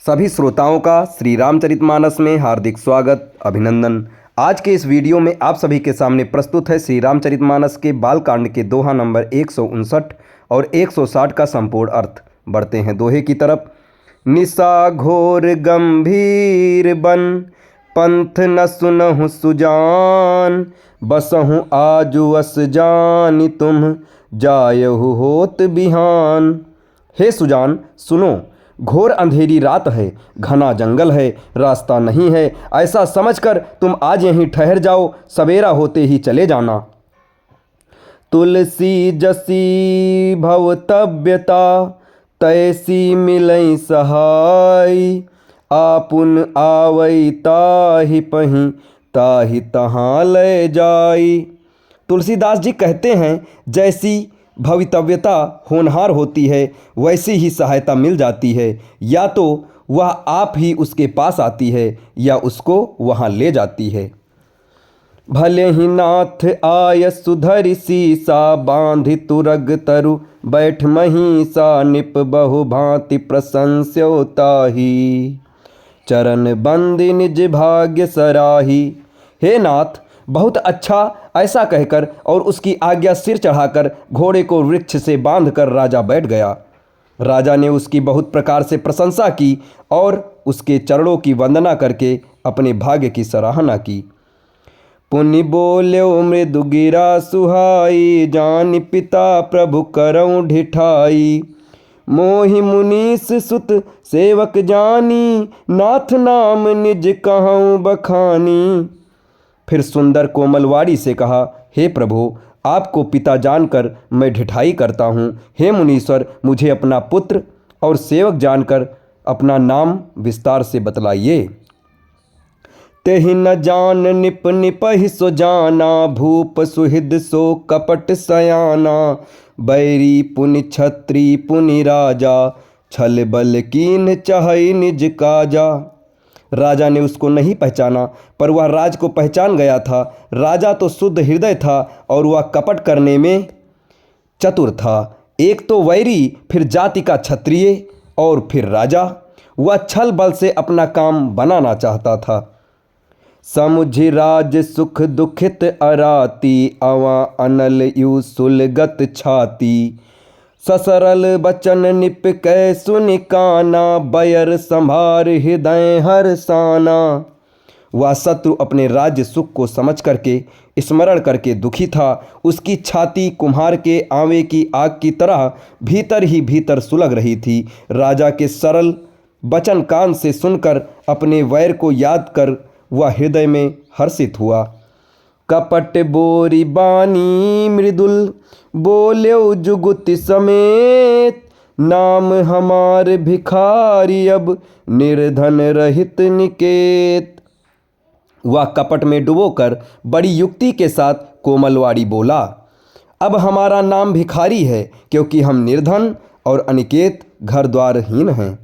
सभी श्रोताओं का श्री रामचरितमानस में हार्दिक स्वागत अभिनंदन। आज के इस वीडियो में आप सभी के सामने प्रस्तुत है श्री रामचरितमानस के बालकांड के दोहा नंबर 159 और 160 का संपूर्ण अर्थ। बढ़ते हैं दोहे की तरफ। निशा घोर गंभीर बन पंथ न सुनहु सुजान, बसहु आजु अस जानि तुम जायहु होत बिहान। हे सुजान सुनो, घोर अंधेरी रात है, घना जंगल है, रास्ता नहीं है। ऐसा समझकर तुम आज यहीं ठहर जाओ, सवेरा होते ही चले जाना। तुलसी जसी भवतव्यता तैसी मिलई सहाय, आपुन आवई ताहि पहीं ताहि तहाँ ले जाई। तुलसीदास जी कहते हैं, जैसी भवितव्यता होनहार होती है वैसी ही सहायता मिल जाती है। या तो वह आप ही उसके पास आती है या उसको वहाँ ले जाती है। भले ही नाथ आय सुधरि सीसा, बांधि तुरग तरु बैठ महिषा, निप बहु भांति प्रशंस्यो ताहि, चरण बंदि निज भाग्य सराही। हे नाथ, बहुत अच्छा, ऐसा कहकर और उसकी आज्ञा सिर चढ़ाकर घोड़े को वृक्ष से बांधकर राजा बैठ गया। राजा ने उसकी बहुत प्रकार से प्रशंसा की और उसके चरणों की वंदना करके अपने भाग्य की सराहना की। पुनि बोल्यो मृदु गिरा सुहाई, जानि पिता प्रभु करऊँ ढिठाई, मोहि मुनीस सुत सेवक जानी, नाथ नाम निज कहऊँ बखानी। फिर सुंदर कोमलवाड़ी से कहा, हे प्रभु, आपको पिता जानकर मैं ढिठाई करता हूँ। हे मुनीश्वर, मुझे अपना पुत्र और सेवक जानकर अपना नाम विस्तार से बतलाइए। तेहि न जान निप निपहि सो जाना, भूप सुहृद सो कपट सयाना, बैरी पुनि छत्री पुनि राजा, छल बल कीन चाहै निज काजा। राजा ने उसको नहीं पहचाना, पर वह राज को पहचान गया था। राजा तो शुद्ध हृदय था और वह कपट करने में चतुर था। एक तो वैरी, फिर जाति का क्षत्रिय और फिर राजा। वह छल बल से अपना काम बनाना चाहता था। समुझि राज सुख दुखित अराती, अवा अनल यू सुलगत छाती, ससरल बचन निप कै सुनि काना, बयर संभार हृदय हरसाना। वह शत्रु अपने राज्य सुख को समझ करके स्मरण करके दुखी था। उसकी छाती कुम्हार के आंवे की आग की तरह भीतर ही भीतर सुलग रही थी। राजा के सरल वचन कान से सुनकर अपने वैर को याद कर वह हृदय में हर्षित हुआ। कपट बोरी बानी मृदुल, बोल्यो जुगुति समेत, नाम हमार भिखारी अब निर्धन रहित निकेत। वह कपट में डुबोकर बड़ी युक्ति के साथ कोमलवाड़ी बोला, अब हमारा नाम भिखारी है, क्योंकि हम निर्धन और अनिकेत घर द्वारहीन हैं।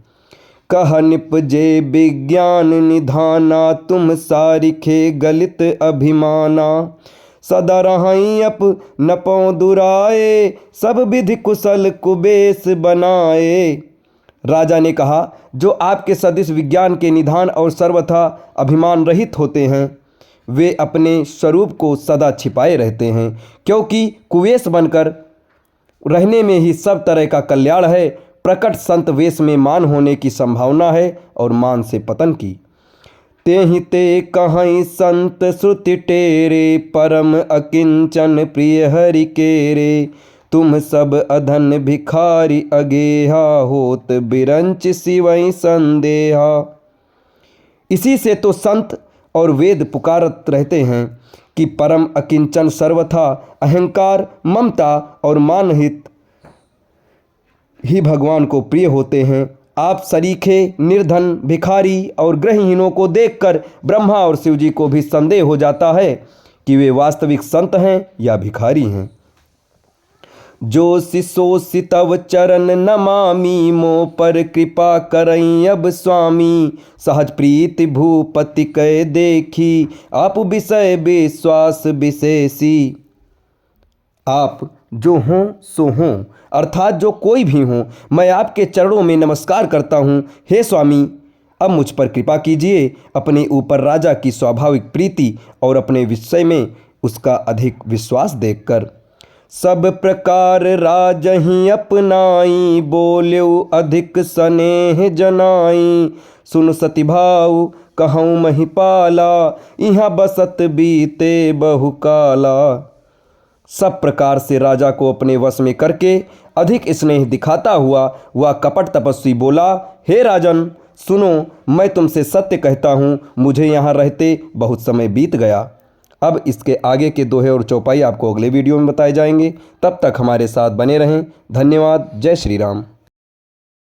कह निपजे विज्ञान निधाना, तुम सारिखे गलित अभिमाना, सदा रहाई अप नपौ दुराए, सब विधि कुशल कुबेश बनाए। राजा ने कहा, जो आपके सदृश विज्ञान के निधान और सर्वथा अभिमान रहित होते हैं, वे अपने स्वरूप को सदा छिपाए रहते हैं, क्योंकि कुवेश बनकर रहने में ही सब तरह का कल्याण है। प्रकट संत वेश में मान होने की संभावना है और मान से पतन की। तेहि ते कहीं संत श्रुति टेरे, परम अकिंचन प्रिय हरि केरे, तुम सब अधन भिखारी अगेहा, होत बिरंच सिवई संदेहा। इसी से तो संत और वेद पुकारत रहते हैं कि परम अकिंचन सर्वथा अहंकार ममता और मानहित ही भगवान को प्रिय होते हैं। आप सरीखे निर्धन भिखारी और गृहहीनों को देखकर ब्रह्मा और शिव जी को भी संदेह हो जाता है कि वे वास्तविक संत हैं या भिखारी हैं। जो शिशोषि तव चरण नमामि, मो पर कृपा करई अब स्वामी, सहज प्रीति भूपति कै देखी, आप विषय विश्वास विशेषी। आप जो हों सो हों, अर्थात जो कोई भी हों, मैं आपके चरणों में नमस्कार करता हूँ। हे स्वामी, अब मुझ पर कृपा कीजिए, अपने ऊपर राजा की स्वाभाविक प्रीति और अपने विषय में उसका अधिक विश्वास देखकर। सब प्रकार राजहि अपनाई, बोल्यो अधिक स्नेह जनाई। सुन सती भाऊ कहूँ महिपाला, यहाँ बसत बीते बहुकाला। सब प्रकार से राजा को अपने वश में करके अधिक स्नेह दिखाता हुआ वह कपट तपस्वी बोला, हे राजन सुनो, मैं तुमसे सत्य कहता हूँ, मुझे यहाँ रहते बहुत समय बीत गया। अब इसके आगे के दोहे और चौपाई आपको अगले वीडियो में बताए जाएंगे। तब तक हमारे साथ बने रहें। धन्यवाद। जय श्री राम।